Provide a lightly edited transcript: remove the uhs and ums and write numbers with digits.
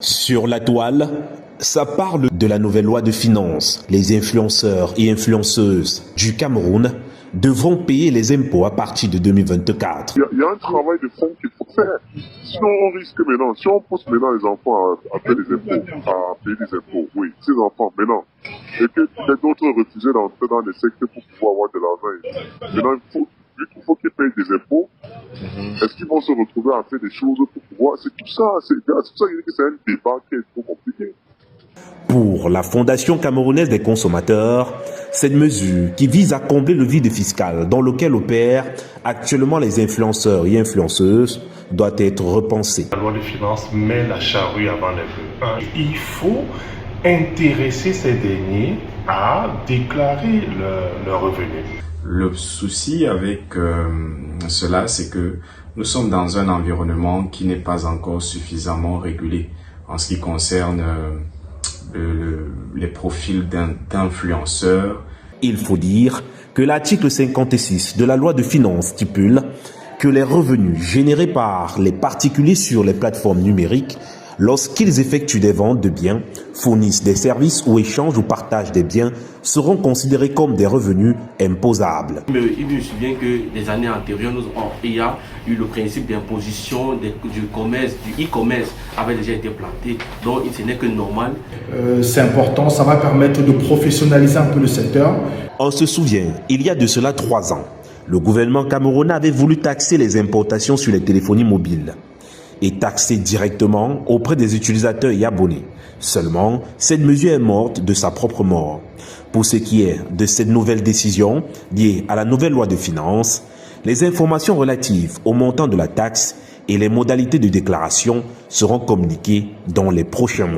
Sur la toile, ça parle de la nouvelle loi de finances. Les influenceurs et influenceuses du Cameroun devront payer les impôts à partir de 2024. Il y a un travail de fond qu'il faut faire. Sinon, on risque maintenant, si on pousse maintenant les enfants à faire des impôts, à payer des impôts, oui, ces enfants maintenant, et que d'autres refusent d'entrer dans les secteurs pour pouvoir avoir de l'argent. Maintenant, vu qu'il faut qu'ils payent des impôts, est-ce qu'ils vont se retrouver à faire des choses pour pouvoir... C'est tout ça, c'est pour ça que c'est un débat qui est trop compliqué. Pour la Fondation camerounaise des consommateurs, cette mesure qui vise à combler le vide fiscal dans lequel opèrent actuellement les influenceurs et influenceuses doit être repensée. La loi de finances met la charrue avant les bœufs. Il faut intéresser ces derniers à déclarer leurs revenus. Le souci avec cela, c'est que nous sommes dans un environnement qui n'est pas encore suffisamment régulé en ce qui concerne les profils d'influenceurs. Il faut dire que l'article 56 de la loi de finances stipule que les revenus générés par les particuliers sur les plateformes numériques lorsqu'ils effectuent des ventes de biens, fournissent des services ou échangent ou partagent des biens, seront considérés comme des revenus imposables. Il me souvient que les années antérieures, il y a eu le principe d'imposition du commerce, du e-commerce avait déjà été planté, donc ce n'est que normal. C'est important, ça va permettre de professionnaliser un peu le secteur. On se souvient, il y a de cela 3 ans, le gouvernement camerounais avait voulu taxer les importations sur les téléphonies mobiles et taxer directement auprès des utilisateurs et abonnés. Seulement, cette mesure est morte de sa propre mort. Pour ce qui est de cette nouvelle décision liée à la nouvelle loi de finances, les informations relatives au montant de la taxe et les modalités de déclaration seront communiquées dans les prochains mois.